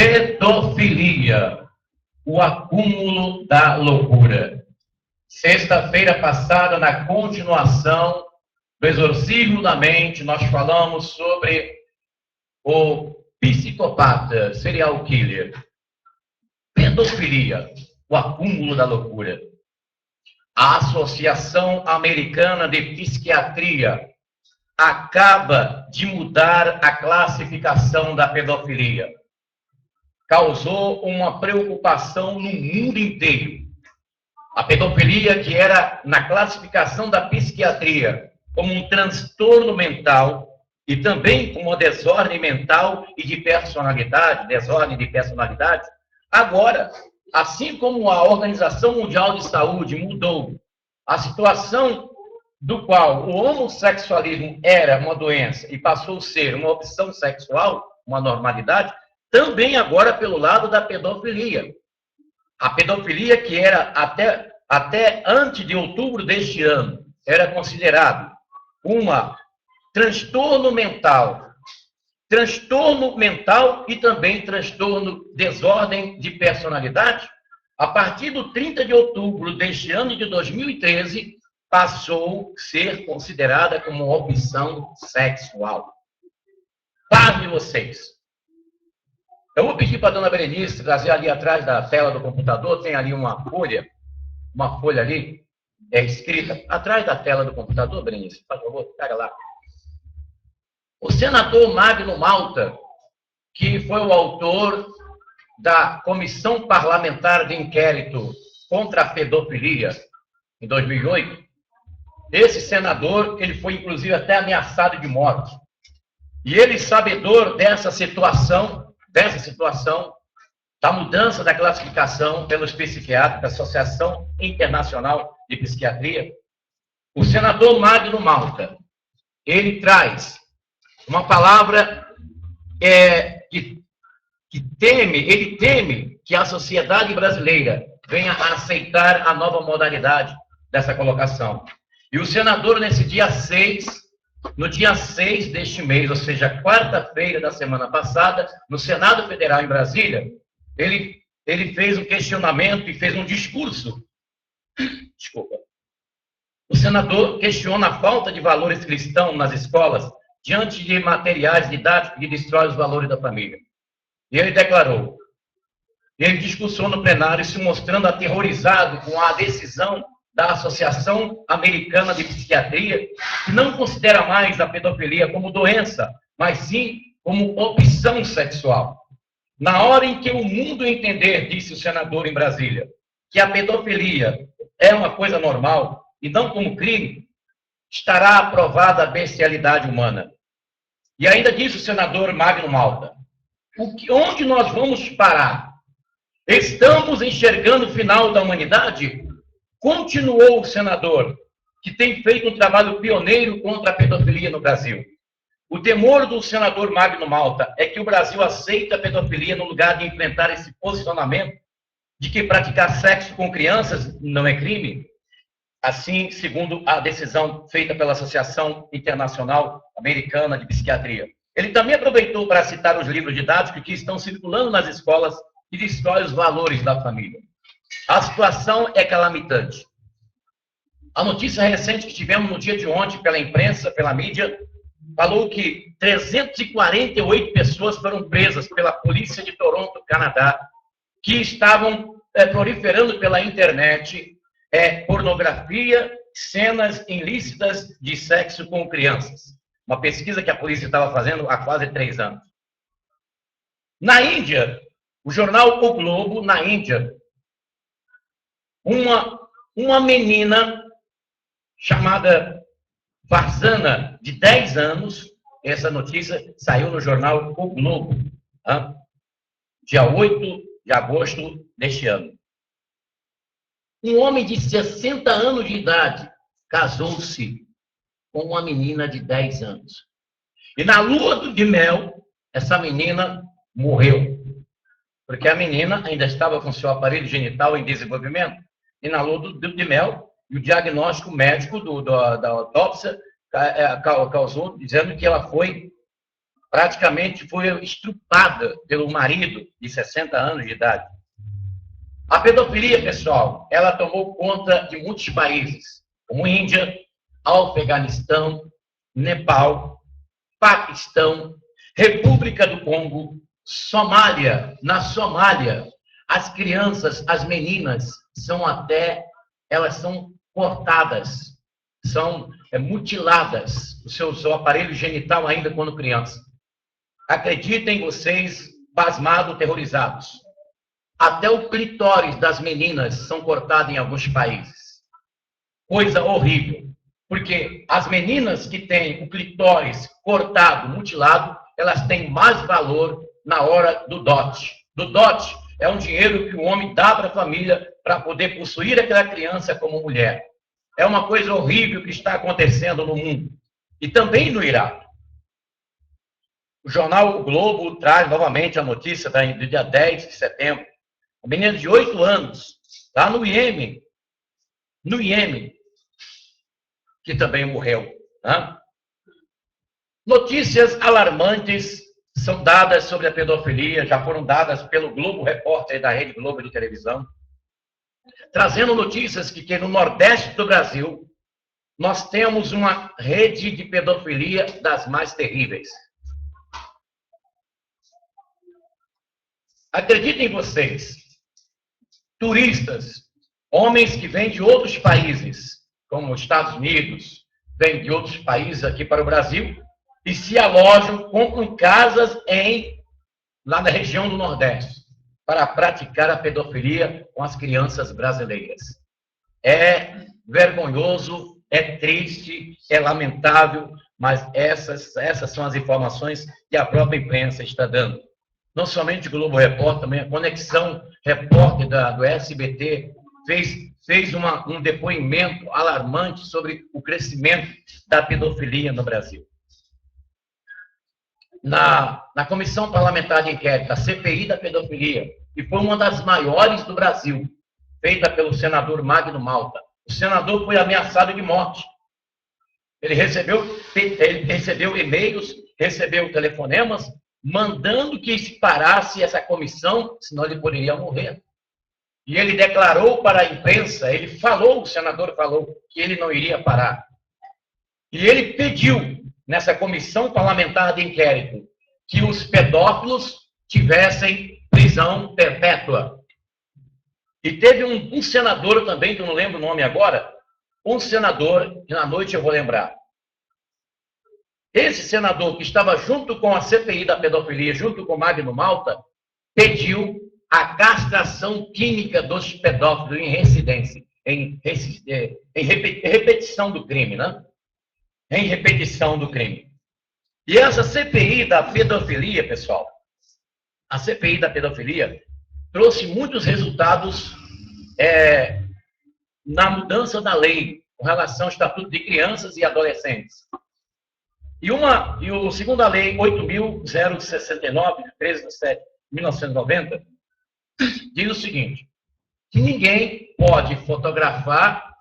Pedofilia, o acúmulo da loucura. Sexta-feira passada, na continuação do Exorcismo da Mente, nós falamos sobre o psicopata, serial killer. Pedofilia, o acúmulo da loucura. A Associação Americana de Psiquiatria acaba de mudar a classificação da pedofilia. Causou uma preocupação no mundo inteiro. A pedofilia, que era na classificação da psiquiatria como um transtorno mental e também como uma desordem mental e de personalidade, agora, assim como a Organização Mundial de Saúde mudou a situação do qual o homossexualismo era uma doença e passou a ser uma opção sexual, uma normalidade, também agora pelo lado da pedofilia. A pedofilia, que era até antes de outubro deste ano, era considerado uma transtorno mental e também transtorno desordem de personalidade. A partir do 30 de outubro deste ano de 2013, passou a ser considerada como uma opção sexual. Pasmem vocês. Eu vou pedir para a dona Berenice trazer ali atrás da tela do computador, tem ali uma folha ali, escrita atrás da tela do computador, Berenice, por favor, pega lá. O senador Magno Malta, que foi o autor da Comissão Parlamentar de Inquérito contra a Pedofilia, em 2008, esse senador, ele foi inclusive até ameaçado de morte. E ele, sabedor dessa situação, da mudança da classificação pelos psiquiatras da Associação Internacional de Psiquiatria, o senador Magno Malta, ele traz uma palavra que ele teme que a sociedade brasileira venha a aceitar a nova modalidade dessa colocação. E o senador, no dia 6 deste mês, ou seja, quarta-feira da semana passada, no Senado Federal em Brasília, ele fez um questionamento e fez um discurso. Desculpa. O senador questiona a falta de valores cristãos nas escolas diante de materiais didáticos que destroem os valores da família. E ele declarou, ele discursou no plenário, se mostrando aterrorizado com a decisão da Associação Americana de Psiquiatria, que não considera mais a pedofilia como doença, mas sim como opção sexual. Na hora em que o mundo entender, disse o senador em Brasília, que a pedofilia é uma coisa normal e não como crime, estará aprovada a bestialidade humana. E ainda disse o senador Magno Malta, onde nós vamos parar? Estamos enxergando o final da humanidade? Continuou o senador, que tem feito um trabalho pioneiro contra a pedofilia no Brasil. O temor do senador Magno Malta é que o Brasil aceite a pedofilia no lugar de enfrentar esse posicionamento de que praticar sexo com crianças não é crime. Assim, segundo a decisão feita pela Associação Internacional Americana de Psiquiatria. Ele também aproveitou para citar os livros didáticos que estão circulando nas escolas e destrói os valores da família. A situação é calamitante. A notícia recente que tivemos no dia de ontem pela imprensa, pela mídia, falou que 348 pessoas foram presas pela polícia de Toronto, Canadá, que estavam proliferando pela internet pornografia, cenas ilícitas de sexo com crianças. Uma pesquisa que a polícia estava fazendo há quase 3 anos. Na Índia, o jornal O Globo, na Índia, uma menina chamada Farzana, de 10 anos, essa notícia saiu no jornal O Globo, dia 8 de agosto deste ano. Um homem de 60 anos de idade casou-se com uma menina de 10 anos. E na lua de mel, essa menina morreu. Porque a menina ainda estava com seu aparelho genital em desenvolvimento. E na lua de mel, o diagnóstico médico da autópsia causou, dizendo que ela foi praticamente foi estrupada pelo marido de 60 anos de idade. A pedofilia, pessoal, ela tomou conta de muitos países, como Índia, Afeganistão, Nepal, Paquistão, República do Congo, Somália. Na Somália, as crianças, as meninas, elas são cortadas, são mutiladas, o seu aparelho genital ainda quando criança. Acreditem vocês, pasmados, terrorizados. Até o clitóris das meninas são cortados em alguns países. Coisa horrível. Porque as meninas que têm o clitóris cortado, mutilado, elas têm mais valor na hora do dote. Do dote é um dinheiro que o homem dá para a família para poder possuir aquela criança como mulher. É uma coisa horrível que está acontecendo no mundo. E também no Iraque. O jornal o Globo traz novamente a notícia do dia 10 de setembro. Uma menina de 8 anos, lá no Iêmen, que também morreu. Né? Notícias alarmantes são dadas sobre a pedofilia, já foram dadas pelo Globo Repórter da Rede Globo de televisão, trazendo notícias que no Nordeste do Brasil nós temos uma rede de pedofilia das mais terríveis. Acreditem vocês, turistas, homens que vêm de outros países, como os Estados Unidos, vêm de outros países aqui para o Brasil, e se alojam, compram casas lá na região do Nordeste, para praticar a pedofilia com as crianças brasileiras. É vergonhoso, é triste, é lamentável, mas essas são as informações que a própria imprensa está dando. Não somente o Globo Repórter, também a Conexão Repórter do SBT fez um depoimento alarmante sobre o crescimento da pedofilia no Brasil. Na Comissão Parlamentar de Inquérito, a CPI da Pedofilia, que foi uma das maiores do Brasil, feita pelo senador Magno Malta. O senador foi ameaçado de morte. Ele recebeu e-mails, recebeu telefonemas, mandando que se parasse essa comissão, senão ele poderia morrer. E ele declarou para a imprensa, o senador falou que ele não iria parar. E ele pediu, nessa comissão parlamentar de inquérito, que os pedófilos tivessem prisão perpétua. E teve um senador também, que eu não lembro o nome agora, um senador, que na noite eu vou lembrar. Esse senador que estava junto com a CPI da pedofilia, junto com Magno Malta, pediu a castração química dos pedófilos em residência, em repetição do crime, né? Em repetição do crime. E essa CPI da pedofilia, pessoal, a CPI da pedofilia trouxe muitos resultados na mudança da lei com relação ao Estatuto de Crianças e Adolescentes. E a segunda lei, 8.069, de 13 de setembro de 1990, diz o seguinte, que ninguém pode fotografar,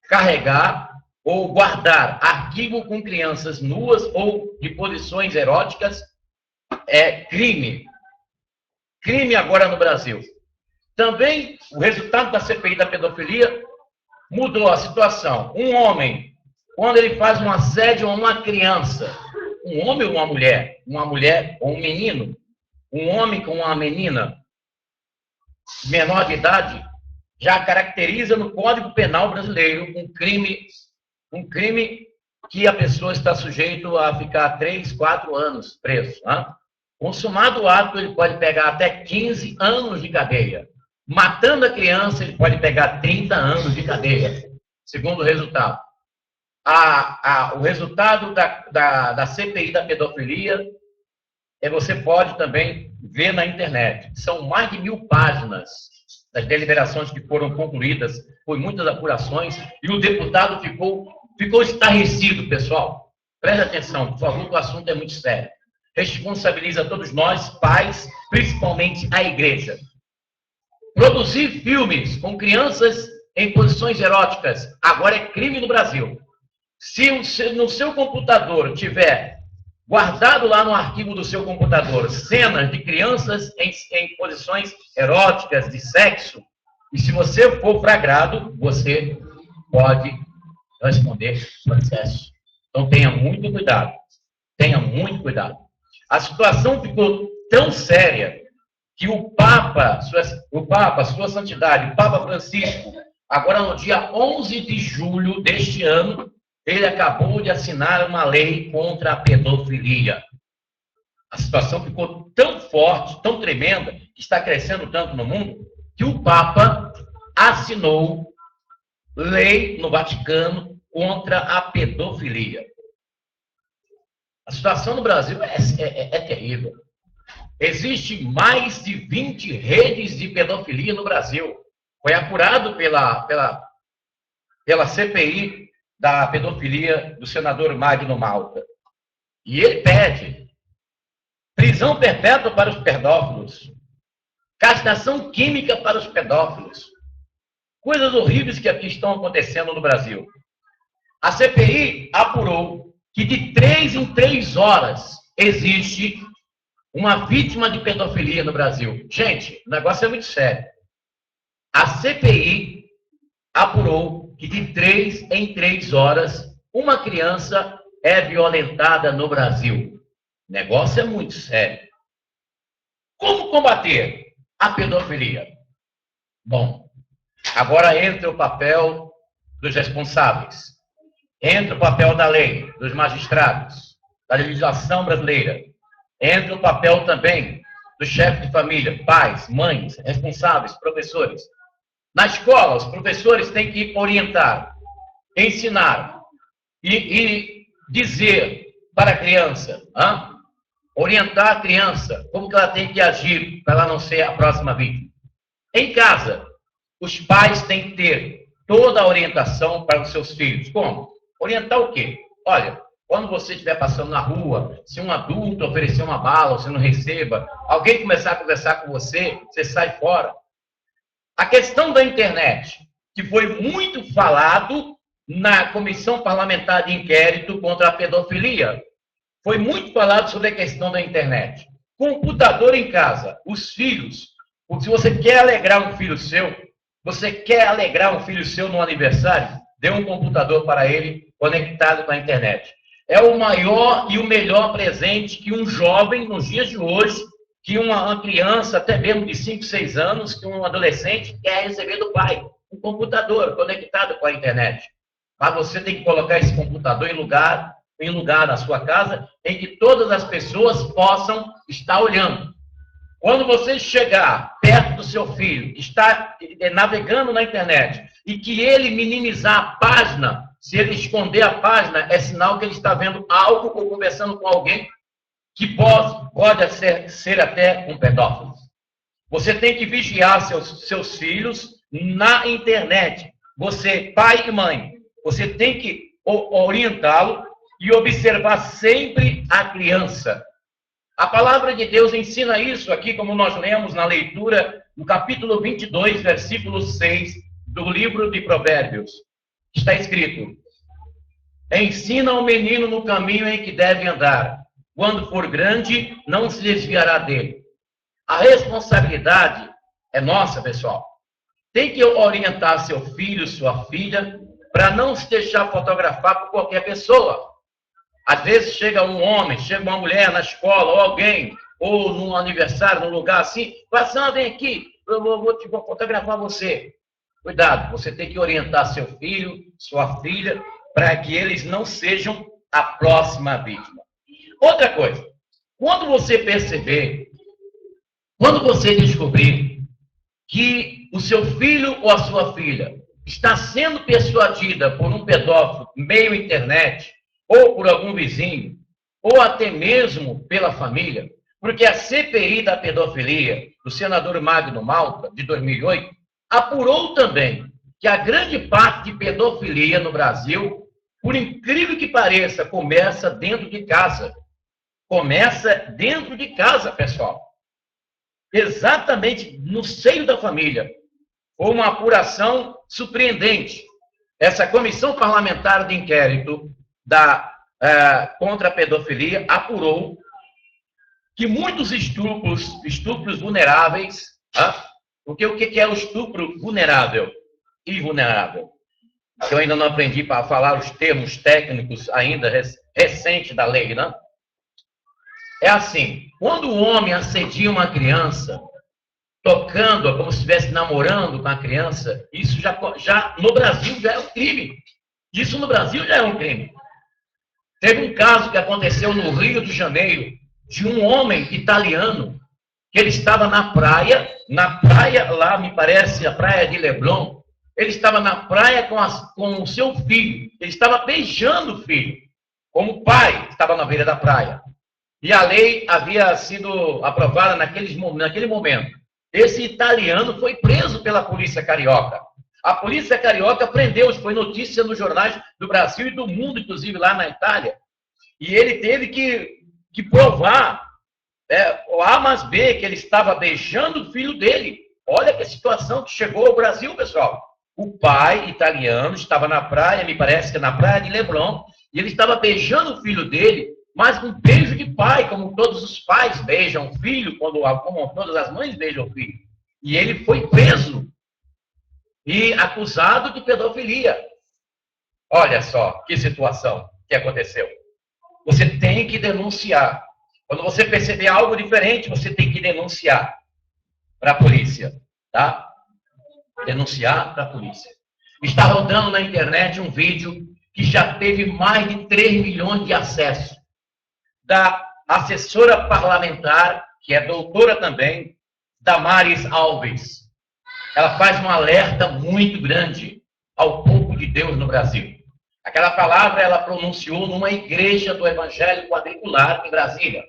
carregar ou guardar arquivo com crianças nuas ou de posições eróticas é crime. Crime agora no Brasil. Também, o resultado da CPI da pedofilia mudou a situação. Um homem, quando ele faz um assédio a uma criança, um homem ou uma mulher ou um menino, um homem com uma menina menor de idade, já caracteriza no Código Penal brasileiro um crime que a pessoa está sujeito a ficar 3, 4 anos preso. Né? Consumado o ato, ele pode pegar até 15 anos de cadeia. Matando a criança, ele pode pegar 30 anos de cadeia, segundo o resultado. O resultado da CPI da pedofilia, você pode também ver na internet. São mais de 1000 páginas das deliberações que foram concluídas, por muitas apurações, e o deputado ficou estarrecido, pessoal. Preste atenção, por favor, que o assunto é muito sério. Responsabiliza todos nós, pais, principalmente a igreja. Produzir filmes com crianças em posições eróticas agora é crime no Brasil. Se no seu computador tiver guardado lá no arquivo do seu computador cenas de crianças em posições eróticas, de sexo, e se você for flagrado, você pode responder processo. Então tenha muito cuidado. Tenha muito cuidado. A situação ficou tão séria que o Papa, Sua Santidade, o Papa Francisco, agora no dia 11 de julho deste ano, ele acabou de assinar uma lei contra a pedofilia. A situação ficou tão forte, tão tremenda, que está crescendo tanto no mundo, que o Papa assinou lei no Vaticano contra a pedofilia. A situação no Brasil é terrível. Existe mais de 20 redes de pedofilia no Brasil. Foi apurado pela CPI da pedofilia do senador Magno Malta. E ele pede prisão perpétua para os pedófilos, castração química para os pedófilos. Coisas horríveis que aqui estão acontecendo no Brasil. A CPI apurou que de 3 em 3 horas existe uma vítima de pedofilia no Brasil. Gente, o negócio é muito sério. A CPI apurou que de 3 em 3 horas uma criança é violentada no Brasil. O negócio é muito sério. Como combater a pedofilia? Bom, agora entra o papel dos responsáveis. Entra o papel da lei, dos magistrados, da legislação brasileira. Entra o papel também do chefe de família, pais, mães, responsáveis, professores. Na escola, os professores têm que orientar, ensinar e dizer para a criança, orientar a criança como que ela tem que agir para ela não ser a próxima vítima. Em casa, os pais têm que ter toda a orientação para os seus filhos. Como? Orientar o quê? Olha, quando você estiver passando na rua, se um adulto oferecer uma bala, você não receba, alguém começar a conversar com você, você sai fora. A questão da internet, que foi muito falado na Comissão Parlamentar de Inquérito contra a Pedofilia, foi muito falado sobre a questão da internet. Computador em casa, os filhos, se você quer alegrar um filho seu, no aniversário, dê um computador para ele conectado com a internet. É o maior e o melhor presente que um jovem, nos dias de hoje, que uma criança, até mesmo de 5, 6 anos, que um adolescente quer receber do pai. Um computador conectado com a internet. Mas você tem que colocar esse computador em lugar na sua casa, em que todas as pessoas possam estar olhando. Quando você chegar perto do seu filho, que está navegando na internet, e que ele minimizar a página, se ele esconder a página, é sinal que ele está vendo algo ou conversando com alguém que pode ser até um pedófilo. Você tem que vigiar seus filhos na internet. Você, pai e mãe, você tem que orientá-lo e observar sempre a criança. A palavra de Deus ensina isso aqui, como nós lemos na leitura, no capítulo 22, versículo 6, do livro de Provérbios. Está escrito: ensina o menino no caminho em que deve andar. Quando for grande, não se desviará dele. A responsabilidade é nossa, pessoal. Tem que orientar seu filho, sua filha, para não se deixar fotografar por qualquer pessoa. Às vezes chega um homem, chega uma mulher na escola, ou alguém, ou num aniversário, num lugar assim, passando, vem aqui, eu vou fotografar você. Cuidado, você tem que orientar seu filho, sua filha, para que eles não sejam a próxima vítima. Outra coisa, quando você descobrir que o seu filho ou a sua filha está sendo persuadida por um pedófilo meio internet, ou por algum vizinho, ou até mesmo pela família, porque a CPI da pedofilia do senador Magno Malta, de 2008, apurou também que a grande parte de pedofilia no Brasil, por incrível que pareça, começa dentro de casa. Começa dentro de casa, pessoal. Exatamente no seio da família. Foi uma apuração surpreendente. Essa comissão parlamentar de inquérito da contra a pedofilia, apurou que muitos estupros vulneráveis, porque o que é o estupro vulnerável e vulnerável? Eu ainda não aprendi para falar os termos técnicos ainda recentes da lei, né? É assim, quando o homem assedia uma criança, tocando-a como se estivesse namorando com a criança, isso já no Brasil já é um crime. Isso no Brasil já é um crime. Teve um caso que aconteceu no Rio de Janeiro, de um homem italiano, que ele estava na praia lá, me parece, a praia de Leblon, ele estava na praia com o seu filho, ele estava beijando o filho, como o pai estava na beira da praia. E a lei havia sido aprovada naquele momento. Esse italiano foi preso pela polícia carioca. A polícia carioca prendeu, foi notícia nos jornais do Brasil e do mundo, inclusive lá na Itália. E ele teve que provar, o A mais B, que ele estava beijando o filho dele. Olha que situação que chegou ao Brasil, pessoal. O pai italiano estava na praia, me parece que na praia de Leblon, e ele estava beijando o filho dele, mas um beijo de pai, como todos os pais beijam o filho, como todas as mães beijam o filho. E ele foi preso e acusado de pedofilia. Olha só que situação que aconteceu. Você tem que denunciar. Quando você perceber algo diferente, você tem que denunciar para a polícia, tá? Denunciar para a polícia. Está rodando na internet um vídeo que já teve mais de 3 milhões de acessos, da assessora parlamentar, que é doutora também, Damares Alves. Ela faz um alerta muito grande ao povo de Deus no Brasil. Aquela palavra ela pronunciou numa igreja do Evangelho Quadrangular em Brasília.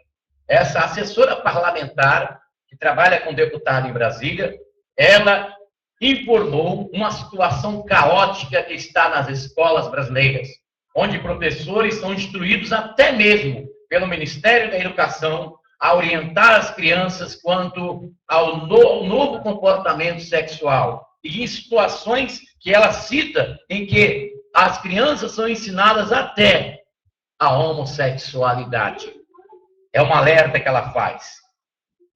Essa assessora parlamentar, que trabalha com deputado em Brasília, ela informou uma situação caótica que está nas escolas brasileiras, onde professores são instruídos até mesmo pelo Ministério da Educação a orientar as crianças quanto ao novo comportamento sexual. E em situações que ela cita em que as crianças são ensinadas até a homossexualidade. É um alerta que ela faz.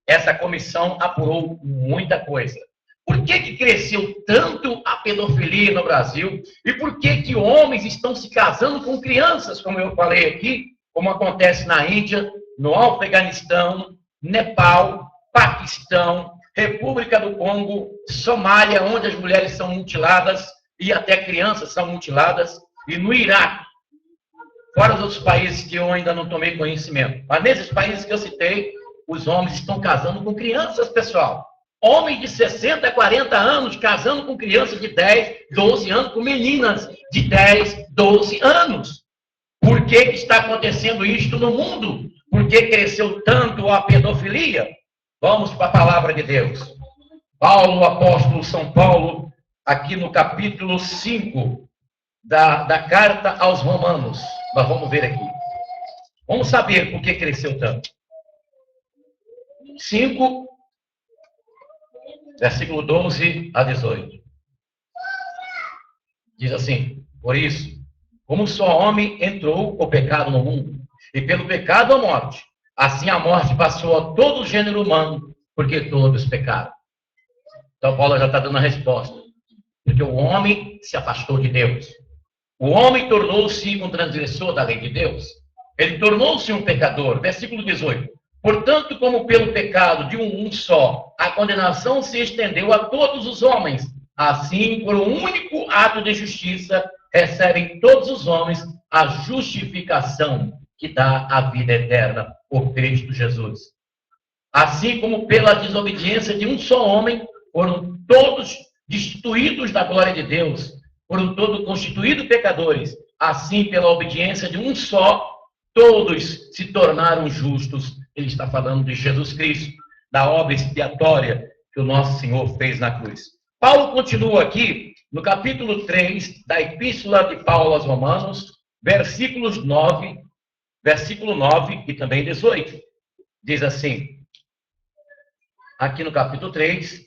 Essa comissão apurou muita coisa. Por que cresceu tanto a pedofilia no Brasil? E por que homens estão se casando com crianças, como eu falei aqui, como acontece na Índia, no Afeganistão, Nepal, Paquistão, República do Congo, Somália, onde as mulheres são mutiladas e até crianças são mutiladas, e no Iraque, fora dos outros países que eu ainda não tomei conhecimento. Mas nesses países que eu citei, os homens estão casando com crianças, pessoal. Homens de 60, 40 anos casando com crianças de 10, 12 anos, com meninas de 10, 12 anos. Por que está acontecendo isto no mundo? Por que cresceu tanto a pedofilia? Vamos para a palavra de Deus. Paulo, apóstolo São Paulo, aqui no capítulo 5 da carta aos Romanos. Nós vamos ver aqui. Vamos saber por que cresceu tanto. 5, versículo 12 a 18. Diz assim: por isso, como só homem entrou o pecado no mundo, e pelo pecado a morte, assim a morte passou a todo o gênero humano, porque todos pecaram. Então Paulo já está dando a resposta. Porque o homem se afastou de Deus. O homem tornou-se um transgressor da lei de Deus. Ele tornou-se um pecador. Versículo 18. Portanto, como pelo pecado de um só, a condenação se estendeu a todos os homens, assim, por um único ato de justiça, recebem todos os homens a justificação que dá a vida eterna por Cristo Jesus. Assim como pela desobediência de um só homem, foram todos destituídos da glória de Deus, foram todos constituídos pecadores. Assim, pela obediência de um só, todos se tornaram justos. Ele está falando de Jesus Cristo, da obra expiatória que o nosso Senhor fez na cruz. Paulo continua aqui, no capítulo 3 da Epístola de Paulo aos Romanos, versículo 9 e também 18. Diz assim, aqui no capítulo 3,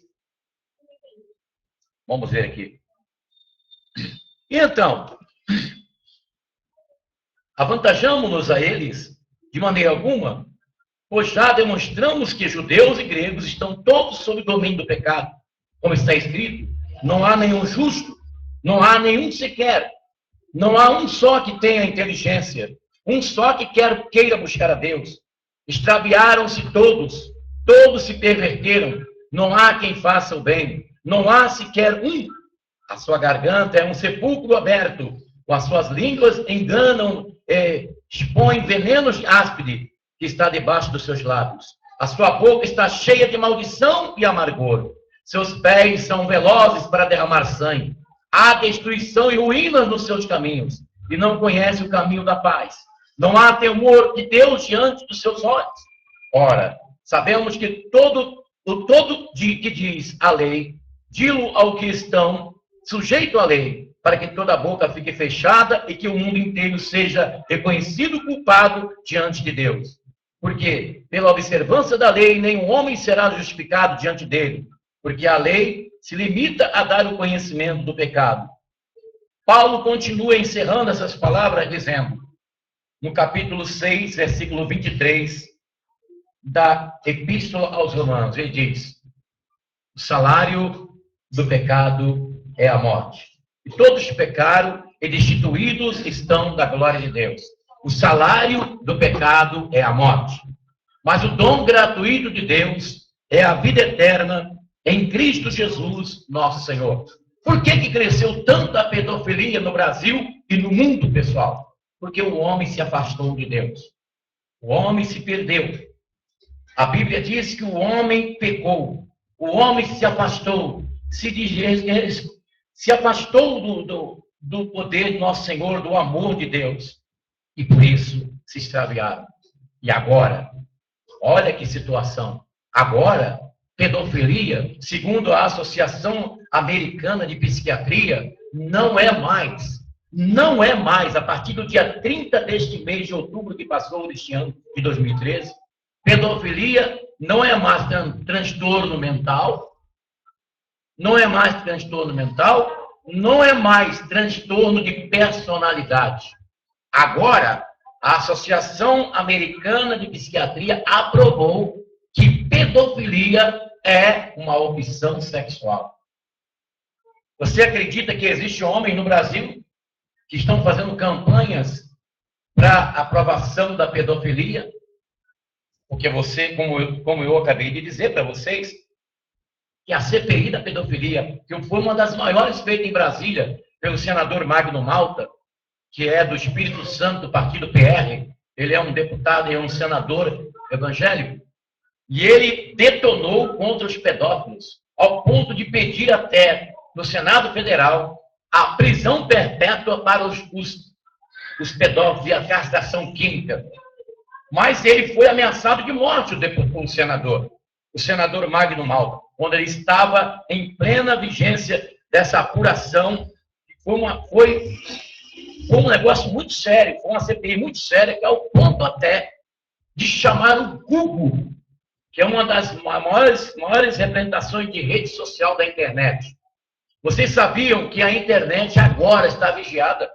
vamos ver aqui. E então, Avantajamos-nos a eles? De maneira alguma, pois já demonstramos que judeus e gregos estão todos sob o domínio do pecado. Como está escrito, não há nenhum justo, não há nenhum sequer, não há um só que tenha inteligência, um só que queira buscar a Deus. Extraviaram-se todos, todos se perverteram, não há quem faça o bem, não há sequer um. A sua garganta é um sepulcro aberto, com as suas línguas enganam, expõem venenos áspide que está debaixo dos seus lábios. A sua boca está cheia de maldição e amargor. Seus pés são velozes para derramar sangue. Há destruição e ruínas nos seus caminhos, e não conhece o caminho da paz. Não há temor de Deus diante dos seus olhos. Ora, sabemos que todo que diz a lei, dilo ao que estão sujeito à lei, para que toda a boca fique fechada e que o mundo inteiro seja reconhecido culpado diante de Deus. Porque, pela observância da lei, nenhum homem será justificado diante dele, porque a lei se limita a dar o conhecimento do pecado. Paulo continua encerrando essas palavras dizendo, no capítulo 6, versículo 23, da Epístola aos Romanos, ele diz, o salário do pecado é a morte. E todos pecaram e destituídos estão da glória de Deus. O salário do pecado é a morte. Mas o dom gratuito de Deus é a vida eterna em Cristo Jesus, nosso Senhor. Por que cresceu tanto a pedofilia no Brasil e no mundo, pessoal? Porque o homem se afastou de Deus. O homem se perdeu. A Bíblia diz que o homem pecou. O homem se afastou. Se afastou do poder do nosso Senhor, do amor de Deus. E por isso se extraviaram. E agora, olha que situação. Agora, pedofilia, segundo a Associação Americana de Psiquiatria, não é mais, a partir do dia 30 deste mês de outubro que passou deste ano de 2013, pedofilia não é mais transtorno mental, não é mais transtorno de personalidade. Agora, a Associação Americana de Psiquiatria aprovou que pedofilia é uma opção sexual. Você acredita que existe homens no Brasil que estão fazendo campanhas para aprovação da pedofilia? Porque você, como eu acabei de dizer para vocês, que a CPI da pedofilia, que foi uma das maiores feitas em Brasília pelo senador Magno Malta, que é do Espírito Santo, do partido PR, ele é um deputado e é um senador evangélico, e ele detonou contra os pedófilos, ao ponto de pedir até no Senado Federal a prisão perpétua para os pedófilos e a castração química. Mas ele foi ameaçado de morte, o senador Magno Malta, quando ele estava em plena vigência dessa apuração. Foi um negócio muito sério, foi uma CPI muito séria, que é ao ponto até de chamar o Google, que é uma das maiores representações de rede social da internet. Vocês sabiam que a internet agora está vigiada?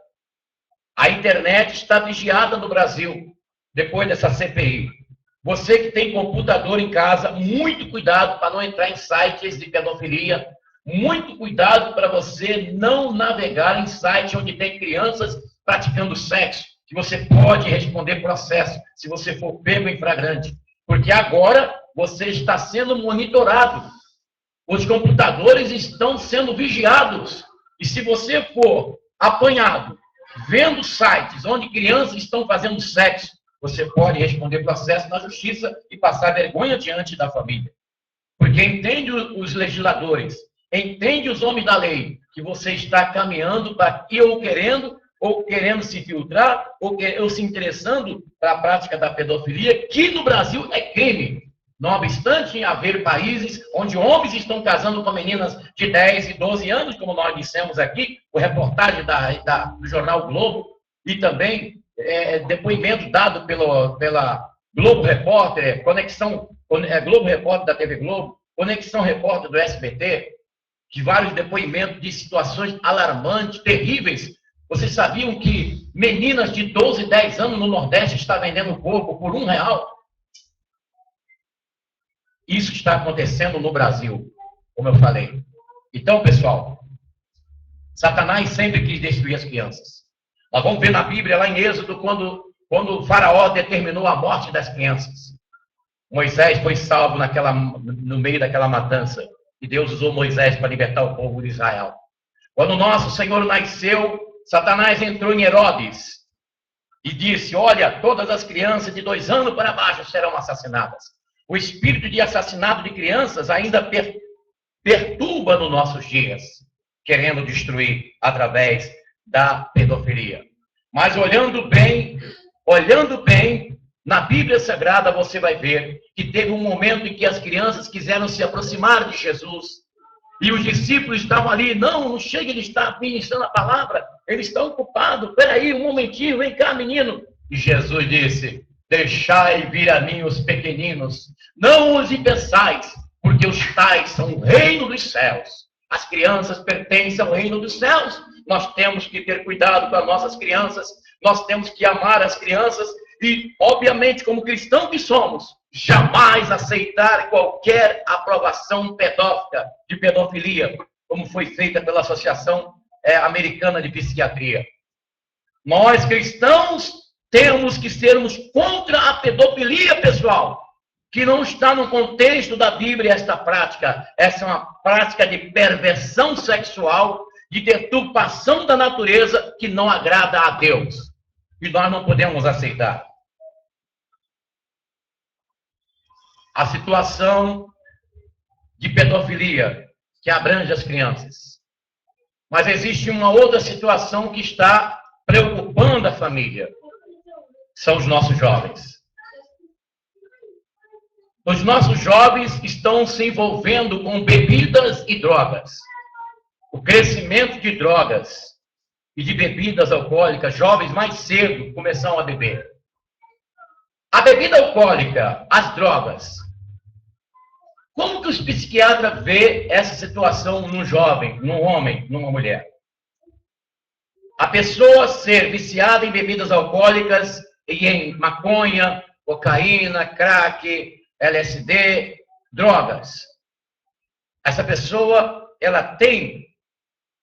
A internet está vigiada no Brasil, depois dessa CPI. Você que tem computador em casa, muito cuidado para não entrar em sites de pedofilia, muito cuidado para você não navegar em sites onde tem crianças praticando sexo, que você pode responder processo se você for pego em flagrante. Porque agora você está sendo monitorado. Os computadores estão sendo vigiados. E se você for apanhado vendo sites onde crianças estão fazendo sexo, você pode responder processo na justiça e passar vergonha diante da família. Porque entende os legisladores, entende os homens da lei, que você está caminhando para ou querendo se filtrar, ou se interessando para a prática da pedofilia, que no Brasil é crime. Não obstante haver países onde homens estão casando com meninas de 10 e 12 anos, como nós dissemos aqui, com reportagem do jornal Globo, e também depoimento dado pela Globo Repórter, Globo Repórter da TV Globo, Conexão Repórter do SBT, de vários depoimentos de situações alarmantes, terríveis, Vocês sabiam que meninas de 12, 10 anos no Nordeste estão vendendo o corpo por R$1? Isso está acontecendo no Brasil, como eu falei. Então, pessoal, Satanás sempre quis destruir as crianças. Nós vamos ver na Bíblia, lá em Êxodo, quando o faraó determinou a morte das crianças. Moisés foi salvo no meio daquela matança. E Deus usou Moisés para libertar o povo de Israel. Quando nosso Senhor nasceu, Satanás entrou em Herodes e disse: olha, todas as crianças de 2 anos para baixo serão assassinadas. O espírito de assassinato de crianças ainda perturba nos nossos dias, querendo destruir através da pedofilia. Mas olhando bem, na Bíblia Sagrada você vai ver que teve um momento em que as crianças quiseram se aproximar de Jesus. E os discípulos estavam ali: não chega, ele está ministrando a palavra, ele está ocupado, peraí, um momentinho, vem cá, menino. E Jesus disse: deixai vir a mim os pequeninos, não os impeçais, porque os tais são o reino dos céus. As crianças pertencem ao reino dos céus. Nós temos que ter cuidado com as nossas crianças, nós temos que amar as crianças e, obviamente, como cristãos que somos, jamais aceitar qualquer aprovação pedófila, de pedofilia, como foi feita pela Associação Americana de Psiquiatria. Nós, cristãos, temos que sermos contra a pedofilia, pessoal, que não está no contexto da Bíblia esta prática. Essa é uma prática de perversão sexual, de deturpação da natureza que não agrada a Deus. E nós não podemos aceitar. A situação de pedofilia que abrange as crianças. Mas existe uma outra situação que está preocupando a família. São os nossos jovens. Os nossos jovens estão se envolvendo com bebidas e drogas. O crescimento de drogas e de bebidas alcoólicas, jovens mais cedo começam a beber. A bebida alcoólica, as drogas. Como que os psiquiatras vê essa situação num jovem, num homem, numa mulher? A pessoa ser viciada em bebidas alcoólicas e em maconha, cocaína, crack, LSD, drogas. Essa pessoa, ela tem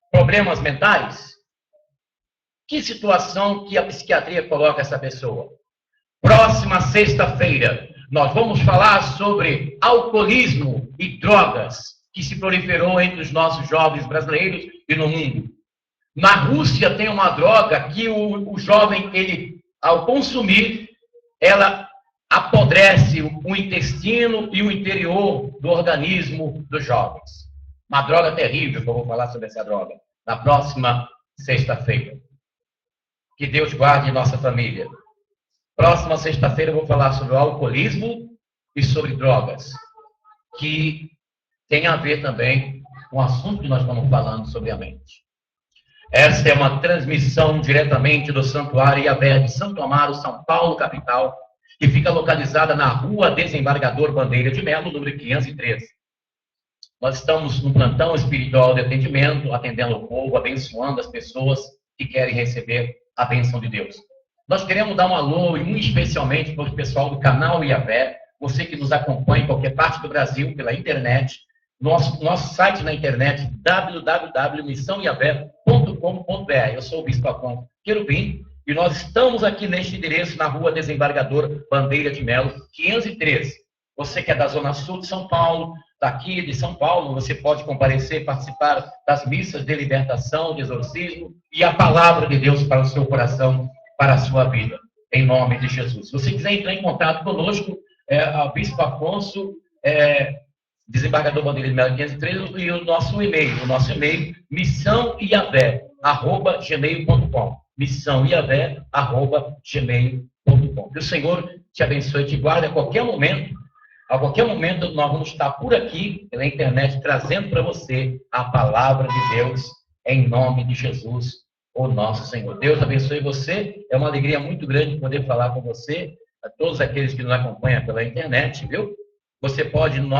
problemas mentais? Que situação que a psiquiatria coloca essa pessoa? Próxima sexta-feira, nós vamos falar sobre alcoolismo e drogas que se proliferou entre os nossos jovens brasileiros e no mundo. Na Rússia tem uma droga que o jovem, ele, ao consumir, ela apodrece o intestino e o interior do organismo dos jovens. Uma droga terrível, que eu vou falar sobre essa droga na próxima sexta-feira. Que Deus guarde nossa família. Próxima sexta-feira eu vou falar sobre o alcoolismo e sobre drogas, que tem a ver também com o assunto que nós estamos falando sobre a mente. Esta é uma transmissão diretamente do Santuário Yahvé de Santo Amaro, São Paulo, capital, que fica localizada na Rua Desembargador Bandeira de Melo, número 513. Nós estamos no plantão espiritual de atendimento, atendendo o povo, abençoando as pessoas que querem receber a bênção de Deus. Nós queremos dar um alô, e muito especialmente para o pessoal do canal Yahvé, você que nos acompanha em qualquer parte do Brasil, pela internet, nosso site na internet, www.missãoyahvé.com.br. Eu sou o Bispo Afonso Querubim, e nós estamos aqui neste endereço, na Rua Desembargador Bandeira de Melo, 513. Você que é da Zona Sul de São Paulo, daqui de São Paulo, você pode comparecer, participar das missas de libertação, de exorcismo, e a palavra de Deus para o seu coração, para a sua vida, em nome de Jesus. Se você quiser entrar em contato conosco, o Bispo Afonso, Desembargador Bandeira de Melo 513, e o nosso e-mail, missãoyahvé@gmail.com, missãoyahvé@gmail.com. Que o Senhor te abençoe e te guarde a qualquer momento. A qualquer momento nós vamos estar por aqui, pela internet, trazendo para você a palavra de Deus, em nome de Jesus, o nosso Senhor. Deus abençoe você. É uma alegria muito grande poder falar com você, a todos aqueles que nos acompanham pela internet, viu? Você pode, no nosso